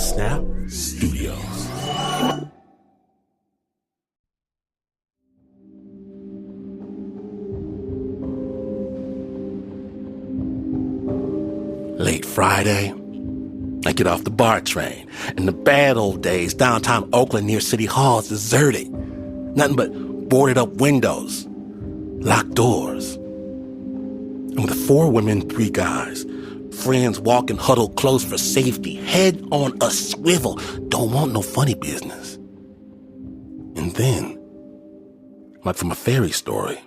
Snap Studios. Late Friday, I get off the BART train. In the bad old days, downtown Oakland near City Hall is deserted. Nothing but boarded up windows, locked doors. And with 4 women, 3 guys, friends walking huddled close for safety, head on a swivel, don't want no funny business. And then, like from a fairy story,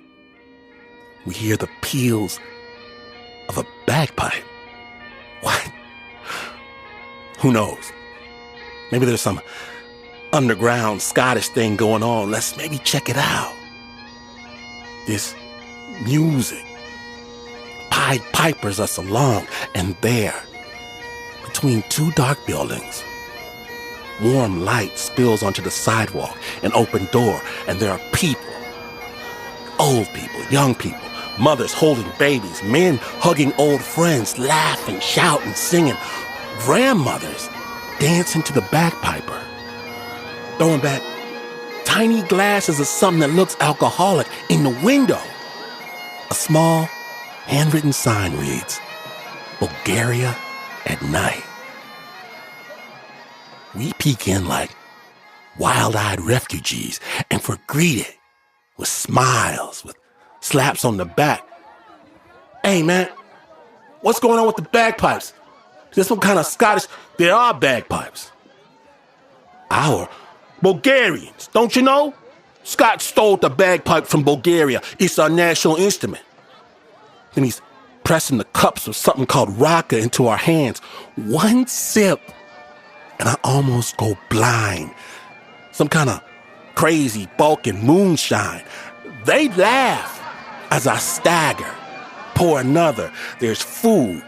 we hear the peals of a bagpipe. What? Who knows? Maybe there's some underground Scottish thing going on. Let's maybe check it out. This music. Pied Pipers us along, and there, between 2 dark buildings, warm light spills onto the sidewalk, an open door, and there are people. Old people, young people, mothers holding babies, men hugging old friends, laughing, shouting, singing, grandmothers dancing to the bagpiper, throwing back tiny glasses of something that looks alcoholic in the window. A small, handwritten sign reads, Bulgaria at night. We peek in like wild-eyed refugees and we're greeted with smiles, with slaps on the back. Hey, man, what's going on with the bagpipes? Is this some kind of Scottish? There are bagpipes. Our Bulgarians, don't you know? Scots stole the bagpipe from Bulgaria. It's our national instrument. Then he's pressing the cups of something called raka into our hands. One sip, and I almost go blind. Some kind of crazy Balkan moonshine. They laugh as I stagger. Pour another. There's food.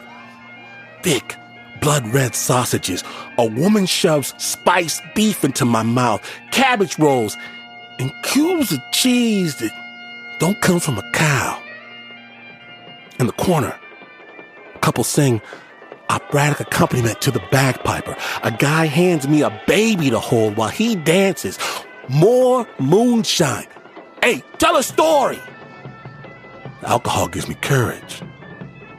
Thick, blood-red sausages. A woman shoves spiced beef into my mouth. Cabbage rolls. And cubes of cheese that don't come from a cow. In the corner, a couple sing operatic accompaniment to the bagpiper. A guy hands me a baby to hold while he dances. More moonshine. Hey, tell a story. Alcohol gives me courage.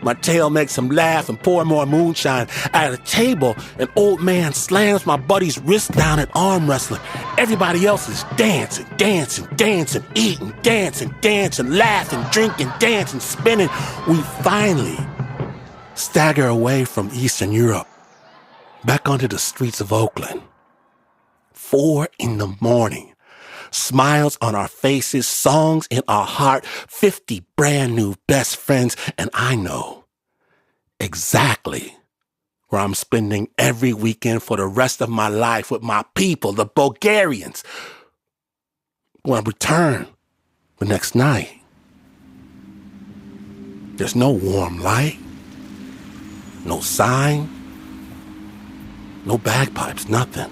My tail makes him laugh and pour more moonshine. At a table, an old man slams my buddy's wrist down at arm wrestling. Everybody else is dancing, eating, dancing, laughing, drinking, dancing, spinning. We finally stagger away from Eastern Europe, back onto the streets of Oakland. 4 a.m, smiles on our faces, songs in our heart, 50 brand new best friends, and I know exactly where I'm spending every weekend for the rest of my life with my people, the Bulgarians. When I return the next night, there's no warm light, no sign, no bagpipes, nothing.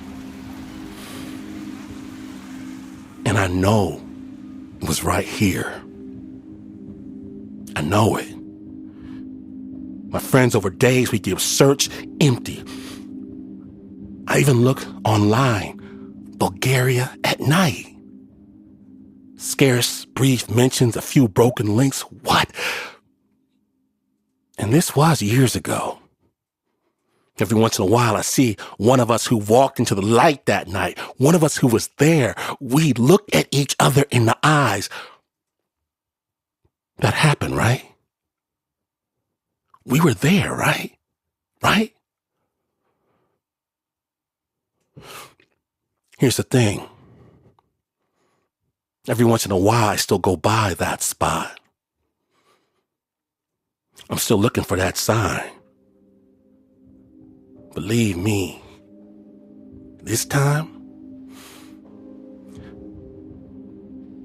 And I know it was right here. I know it. My friends, over days, we give search empty. I even look online, Bulgaria at night. Scarce brief mentions, a few broken links. What? And this was years ago. Every once in a while, I see one of us who walked into the light that night, one of us who was there. We look at each other in the eyes. That happened, right? We were there, right? Right? Here's the thing. Every once in a while, I still go by that spot. I'm still looking for that sign. Believe me, this time,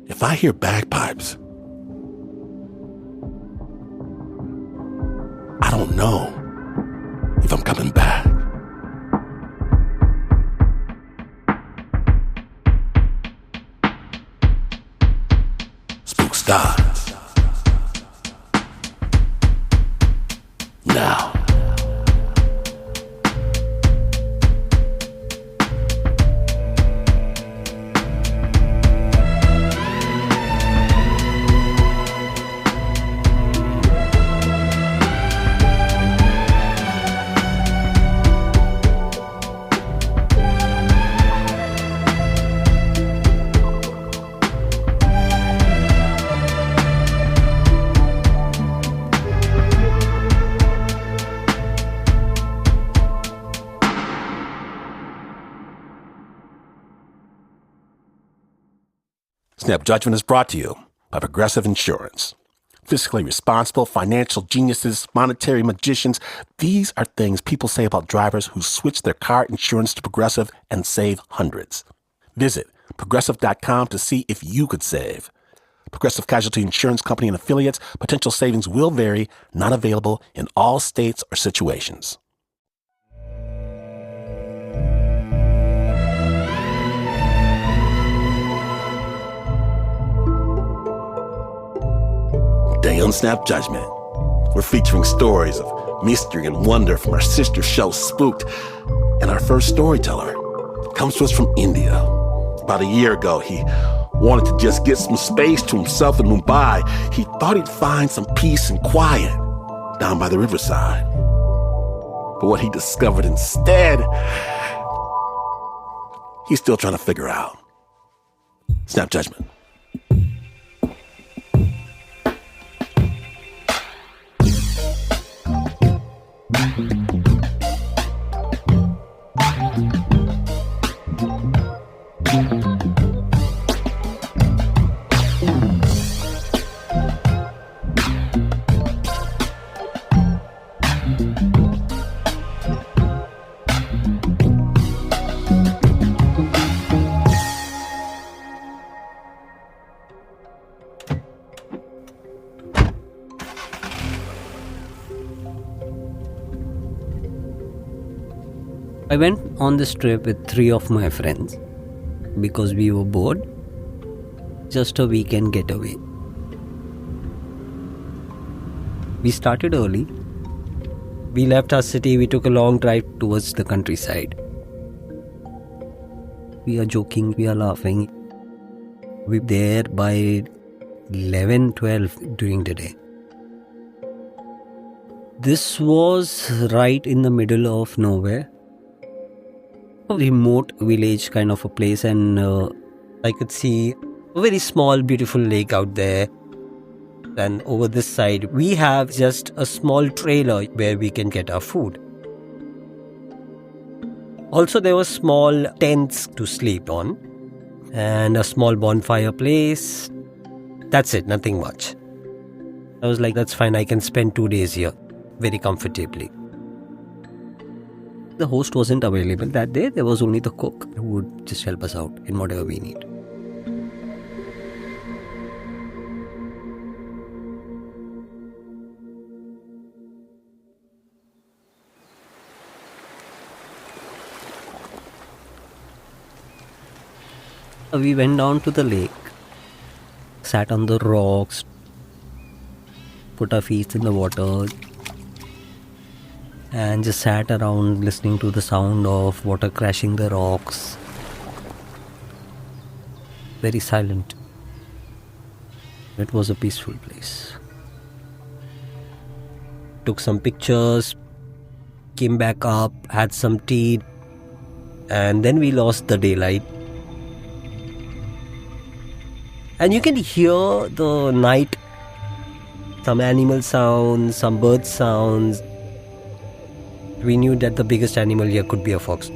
if I hear bagpipes, I don't know if I'm coming back. Spook starts now. Snap Judgment is brought to you by Progressive Insurance. Fiscally responsible, financial geniuses, monetary magicians. These are things people say about drivers who switch their car insurance to Progressive and save hundreds. Visit Progressive.com to see if you could save. Progressive Casualty Insurance Company and affiliates. Potential savings will vary. Not available in all states or situations. Today on Snap Judgment, we're featuring stories of mystery and wonder from our sister show Spooked. And our first storyteller comes to us from India. About a year ago, he wanted to just get some space to himself in Mumbai. He thought he'd find some peace and quiet down by the riverside. But what he discovered instead, he's still trying to figure out. Snap Judgment. I went on this trip with 3 of my friends because we were bored. Just a weekend getaway. We started early. We left our city. We took a long drive towards the countryside. We are joking. We are laughing. We were there by 11, 12 during the day. This was right in the middle of nowhere. A remote village kind of a place, and I could see a very small beautiful lake out there, and over this side we have just a small trailer where we can get our food. Also there were small tents to sleep on and a small bonfire place. That's it, nothing much. I was like, that's fine, I can spend 2 days here very comfortably. The host wasn't available that day. There was only the cook who would just help us out in whatever we need. We went down to the lake, sat on the rocks, put our feet in the water, and just sat around listening to the sound of water crashing the rocks. Very silent. It was a peaceful place. Took some pictures, came back up, had some tea, and then we lost the daylight. And you can hear the night, some animal sounds, some bird sounds. We knew that the biggest animal here could be a fox,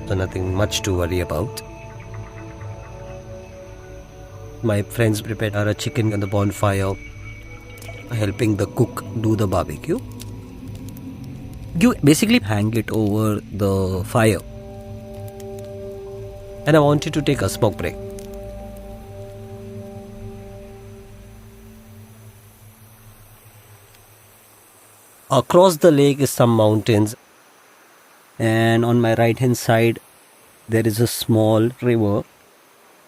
so nothing much to worry about. My friends prepared our chicken on the bonfire, helping the cook do the barbecue. You basically hang it over the fire. And I wanted to take a smoke break. Across the lake is some mountains, and on my right hand side there is a small river.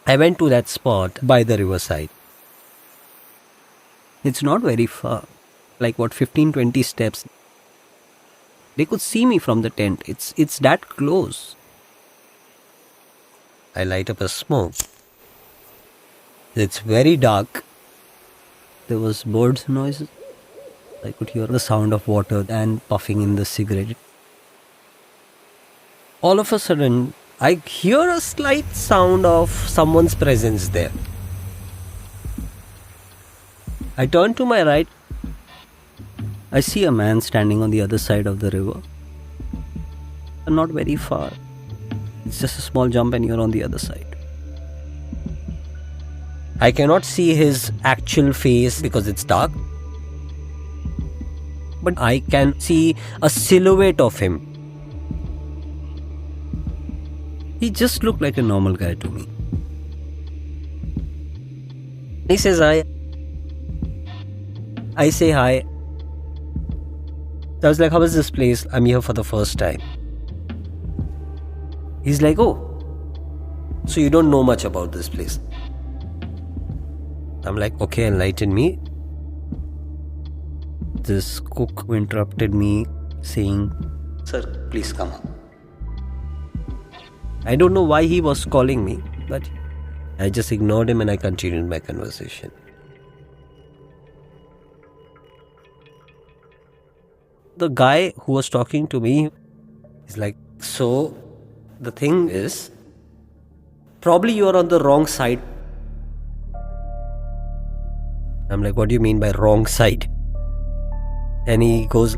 I went to that spot by the riverside. It's not very far, like 15-20 steps. They could see me from the tent. It's that close. I light up a smoke. It's very dark. There was birds noises. I could hear the sound of water and puffing in the cigarette. All of a sudden, I hear a slight sound of someone's presence there. I turn to my right. I see a man standing on the other side of the river. Not very far. It's just a small jump and you're on the other side. I cannot see his actual face because it's dark, but I can see a silhouette of him. He just looked like a normal guy to me. He says hi. I say hi. I was like, how is this place? I'm here for the first time. He's like, oh, so you don't know much about this place. I'm like, okay, enlighten me. This cook who interrupted me saying, sir, please come up. I don't know why he was calling me, but I just ignored him and I continued my conversation. The guy who was talking to me is like, so the thing is, probably you are on the wrong side. I'm like, what do you mean by wrong side? And he goes,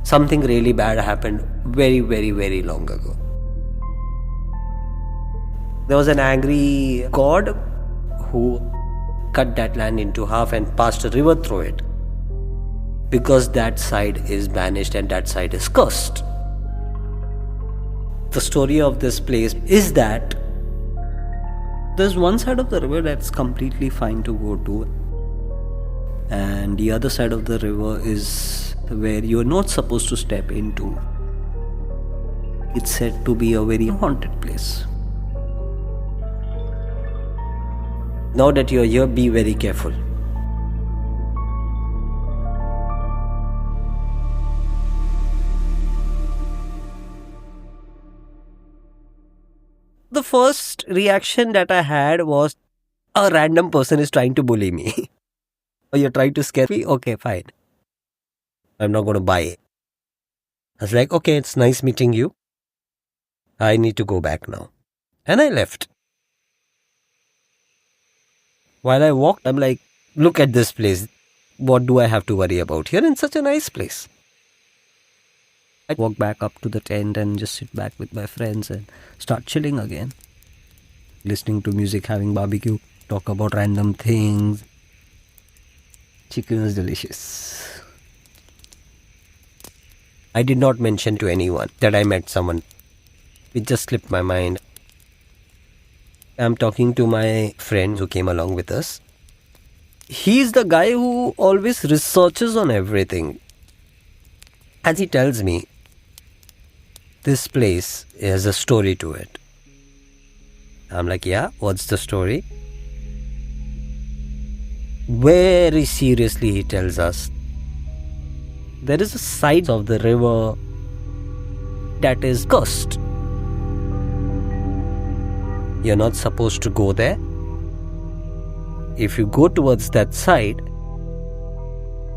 something really bad happened very, very, very long ago. There was an angry god who cut that land into half and passed a river through it, because that side is banished and that side is cursed. The story of this place is that there's one side of the river that's completely fine to go to, and the other side of the river is where you're not supposed to step into. It's said to be a very haunted place. Now that you're here, be very careful. The first reaction that I had was, a random person is trying to bully me. Or you're trying to scare me? Okay, fine. I'm not going to buy it. I was like, okay, it's nice meeting you. I need to go back now. And I left. While I walked, I'm like, look at this place. What do I have to worry about here in such a nice place? I walk back up to the tent and just sit back with my friends and start chilling again. Listening to music, having barbecue, talk about random things. Chicken was delicious. I did not mention to anyone that I met someone. It just slipped my mind. I'm talking to my friend who came along with us. He's the guy who always researches on everything. As he tells me, this place has a story to it. I'm like, yeah, what's the story? Very seriously, he tells us, there is a side of the river that is cursed. You're not supposed to go there. If you go towards that side,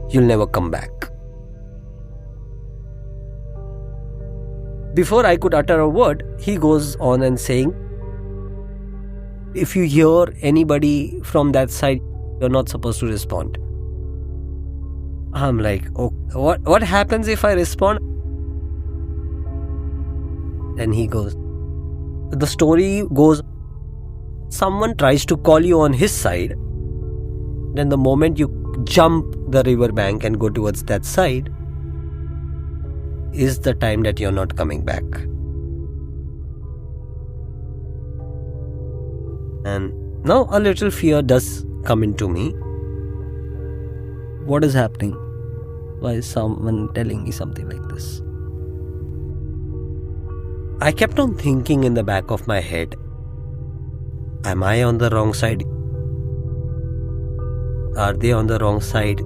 you'll never come back. Before I could utter a word, he goes on and saying, if you hear anybody from that side, you're not supposed to respond. I'm like, oh, what happens if I respond? Then he goes, the story goes, someone tries to call you on his side, then the moment you jump the river bank and go towards that side is the time that you're not coming back. And now a little fear does come into me. What is happening? Why is someone telling me something like this? I kept on thinking in the back of my head, am I on the wrong side? Are they on the wrong side?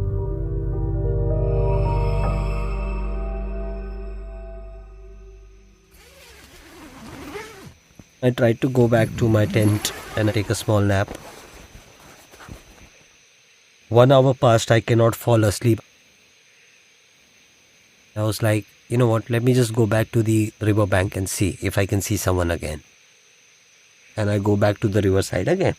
I tried to go back to my tent and take a small nap. 1 hour passed, I cannot fall asleep. I was like, you know what, let me just go back to the river bank and see if I can see someone again. And I go back to the riverside again.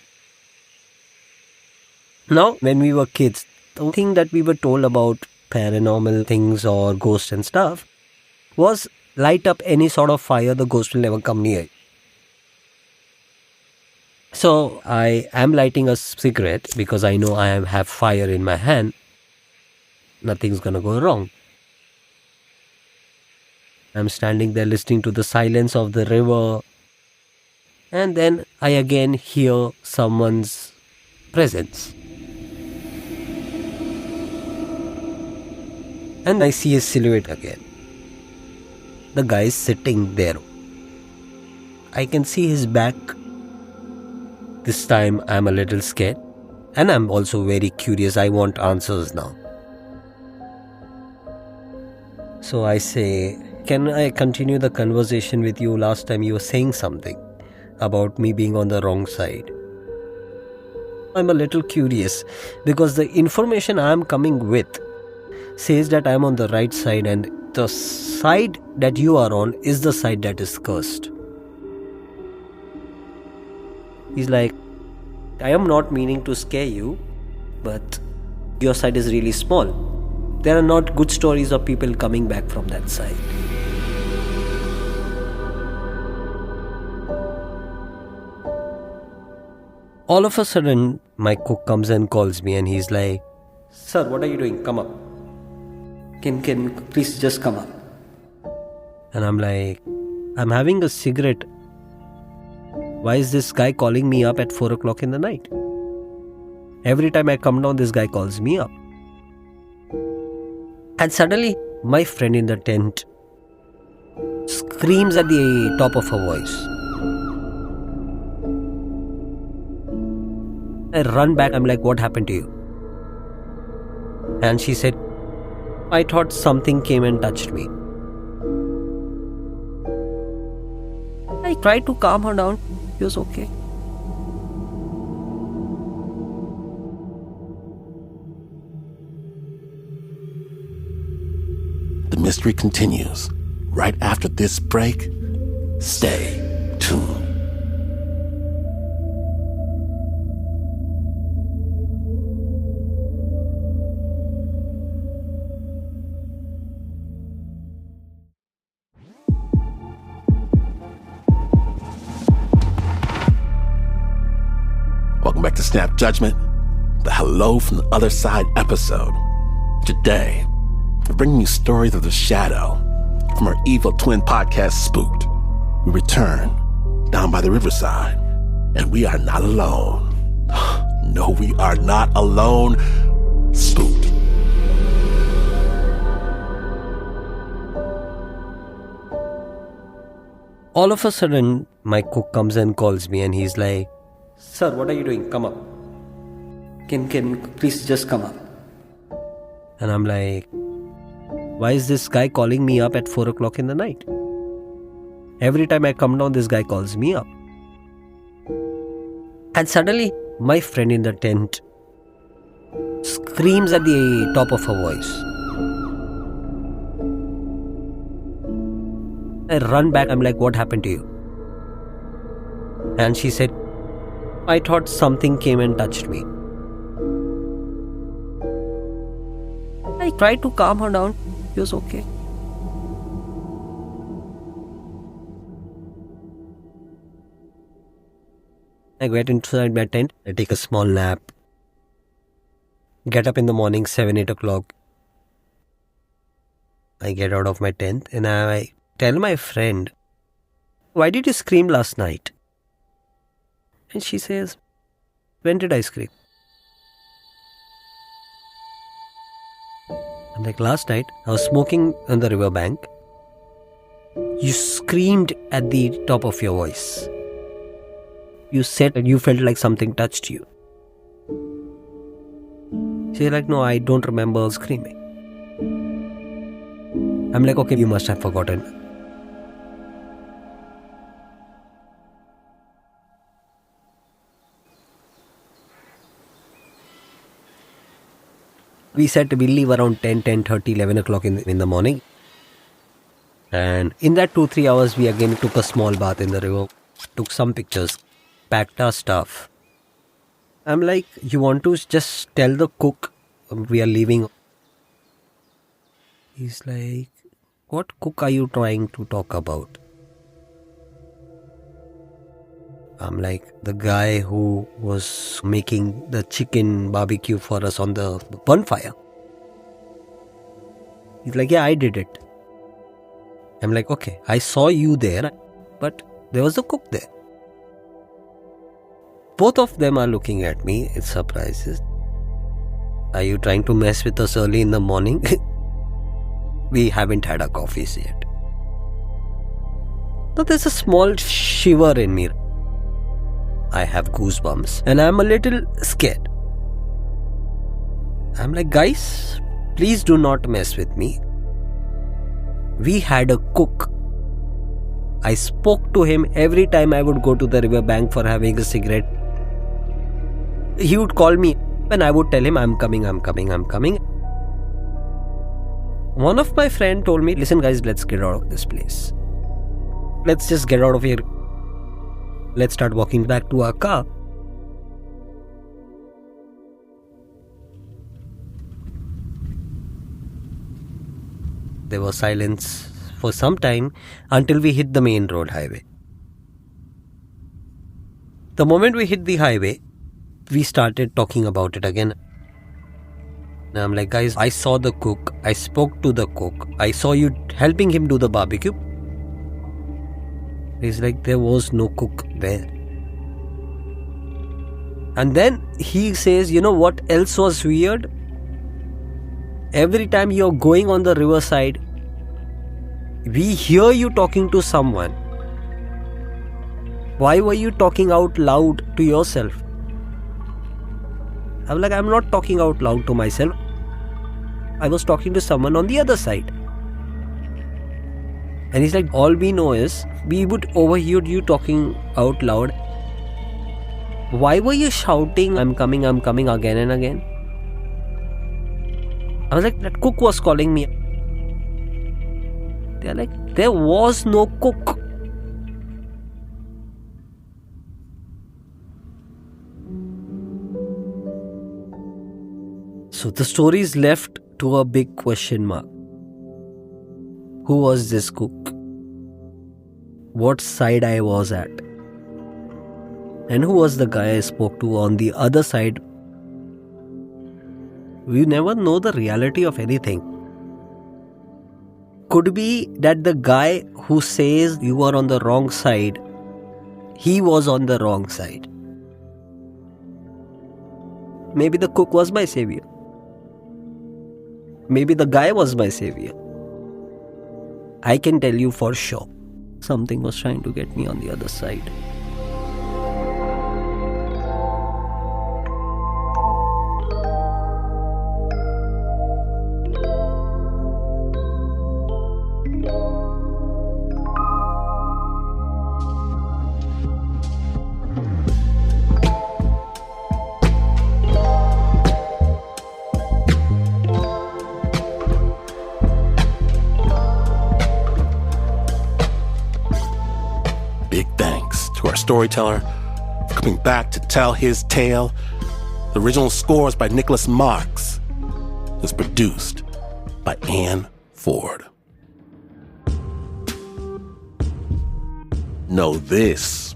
Now, when we were kids, the thing that we were told about paranormal things or ghosts and stuff was light up any sort of fire, the ghost will never come near. So I am lighting a cigarette because I know I have fire in my hand. Nothing's gonna go wrong. I'm standing there listening to the silence of the river, and then I again hear someone's presence. And I see a silhouette again. The guy is sitting there. I can see his back. This time I'm a little scared. And I'm also very curious. I want answers now. So I say, can I continue the conversation with you? Last time you were saying something about me being on the wrong side. I'm a little curious because the information I'm coming with says that I'm on the right side, and the side that you are on is the side that is cursed. He's like, I am not meaning to scare you, but your side is really small. There are not good stories of people coming back from that side. All of a sudden, my cook comes and calls me, and he's like, Sir, what are you doing? Come up. Can please just come up. And I'm like, I'm having a cigarette. Why is this guy calling me up at 4 o'clock in the night? Every time I come down, this guy calls me up. And suddenly, my friend in the tent screams at the top of her voice. I run back. I'm like, what happened to you? And she said, I thought something came and touched me. I tried to calm her down. She was okay. The mystery continues right after this break. Stay tuned. Welcome back to Snap Judgment, the Hello from the Other Side episode. Today, we're bringing you stories of the shadow from our evil twin podcast, Spooked. We return down by the riverside, and we are not alone. No, we are not alone. Spooked. All of a sudden, my cook comes and calls me, and he's like, Sir, what are you doing? Come up. Can please just come up. And I'm like, why is this guy calling me up at 4 o'clock in the night? Every time I come down, this guy calls me up. And suddenly, my friend in the tent screams at the top of her voice. I run back. I'm like, what happened to you? And she said, I thought something came and touched me. I tried to calm her down. She was okay. I get inside my tent. I take a small nap. Get up in the morning, 7, 8 o'clock. I get out of my tent and I tell my friend, why did you scream last night? And she says, when did I scream? I'm like, last night I was smoking on the riverbank. You screamed at the top of your voice. You said that you felt like something touched you. She's like, no, I don't remember screaming. I'm like, okay, you must have forgotten. We said we'll leave around 10, 10:30, 11 o'clock in the morning. And in that 2-3 hours, we again took a small bath in the river, took some pictures, packed our stuff. I'm like, you want to just tell the cook we are leaving? He's like, what cook are you trying to talk about? I'm like, the guy who was making the chicken barbecue for us on the bonfire. He's like, yeah, I did it. I'm like, okay, I saw you there, but there was a cook there. Both of them are looking at me. It surprises. Are you trying to mess with us early in the morning? We haven't had our coffees yet. Now there's a small shiver in me. I have goosebumps and I'm a little scared. I'm like, guys, please do not mess with me. We had a cook. I spoke to him every time I would go to the riverbank for having a cigarette. He would call me and I would tell him, I'm coming. One of my friends told me, listen guys, let's get out of this place. Let's just get out of here. Let's start walking back to our car. There was silence for some time until we hit the main road highway. The moment we hit the highway, we started talking about it again. And I'm like, guys, I saw the cook. I spoke to the cook. I saw you helping him do the barbecue. He's like, there was no cook there. And then he says, you know what else was weird? Every time you're going on the riverside, we hear you talking to someone. Why were you talking out loud to yourself? I'm like, I'm not talking out loud to myself. I was talking to someone on the other side. And he's like, all we know is, we would overhear you talking out loud. Why were you shouting, I'm coming again and again? I was like, that cook was calling me. They're like, there was no cook. So the story is left to a big question mark. Who was this cook? What side I was at? And who was the guy I spoke to on the other side? We never know the reality of anything. Could be that the guy who says you are on the wrong side, he was on the wrong side. Maybe the cook was my savior. Maybe the guy was my savior. I can tell you for sure, something was trying to get me on the other side. Big thanks to our storyteller for coming back to tell his tale. The original score is by Nicholas Marks. It was produced by Ann Ford. Know this,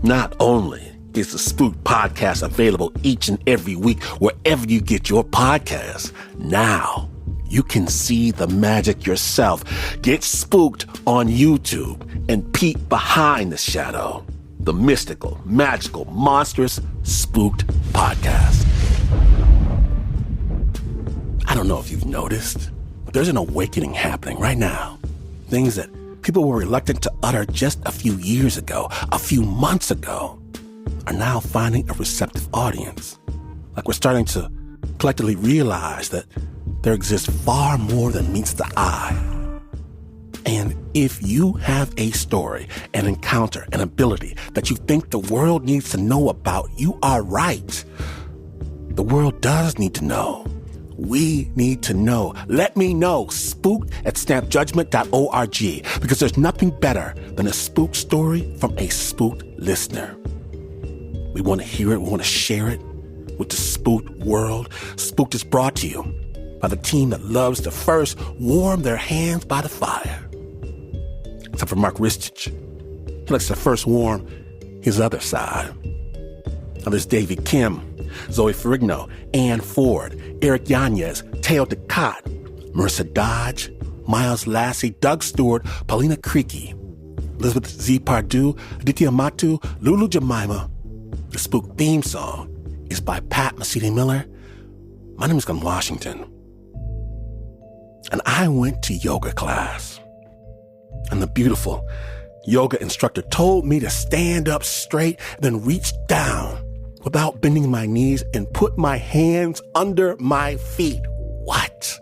not only is the Spooked Podcast available each and every week wherever you get your podcasts, now you can see the magic yourself. Get spooked on YouTube and peek behind the shadow. The mystical, magical, monstrous Spooked Podcast. I don't know if you've noticed, but there's an awakening happening right now. Things that people were reluctant to utter just a few years ago, a few months ago, are now finding a receptive audience. Like we're starting to collectively realize that there exists far more than meets the eye. And if you have a story, an encounter, an ability that you think the world needs to know about, you are right. The world does need to know. We need to know. Let me know. Spooked at snapjudgment.org, because there's nothing better than a spooked story from a spooked listener. We want to hear it. We want to share it with the spooked world. Spooked is brought to you by the team that loves to first warm their hands by the fire. Except for Mark Ristich. He likes to first warm his other side. Now there's Davy Kim, Zoe Ferrigno, Ann Ford, Eric Yanez, Teo Ducot, Marissa Dodge, Miles Lassie, Doug Stewart, Paulina Creaky, Elizabeth Z. Pardue, Aditya Matu, Lulu Jemima. The Spook theme song is by Pat Mesiti-Miller. My name is Glenn Washington. And I went to yoga class. And the beautiful yoga instructor told me to stand up straight, then reach down without bending my knees and put my hands under my feet. What?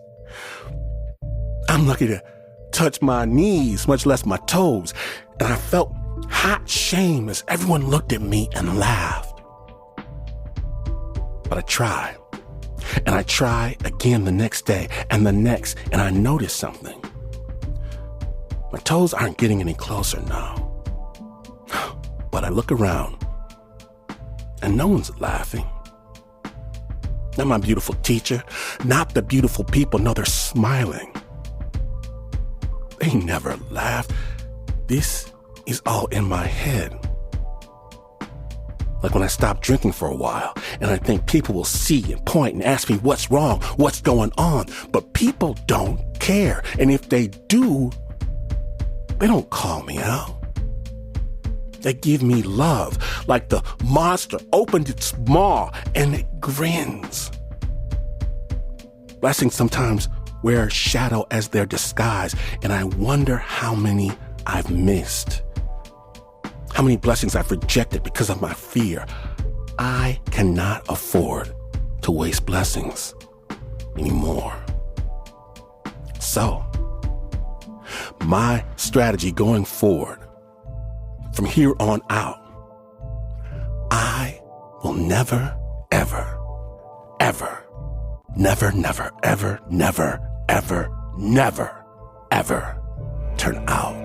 I'm lucky to touch my knees, much less my toes. And I felt hot shame as everyone looked at me and laughed. But I tried. And I tried again the next day and the next, and I noticed something. My toes aren't getting any closer now. But I look around, and no one's laughing. Not my beautiful teacher, not the beautiful people. No, they're smiling. They never laugh. This is all in my head. Like when I stop drinking for a while and I think people will see and point and ask me what's wrong, what's going on. But people don't care. And if they do, they don't call me out. They give me love, like the monster opened its maw and it grins. Blessings sometimes wear shadow as their disguise, and I wonder how many I've missed. How many blessings I've rejected because of my fear. I cannot afford to waste blessings anymore. So, my strategy going forward, from here on out, I will never, ever, ever, never, never, ever, never, ever, never, ever turn out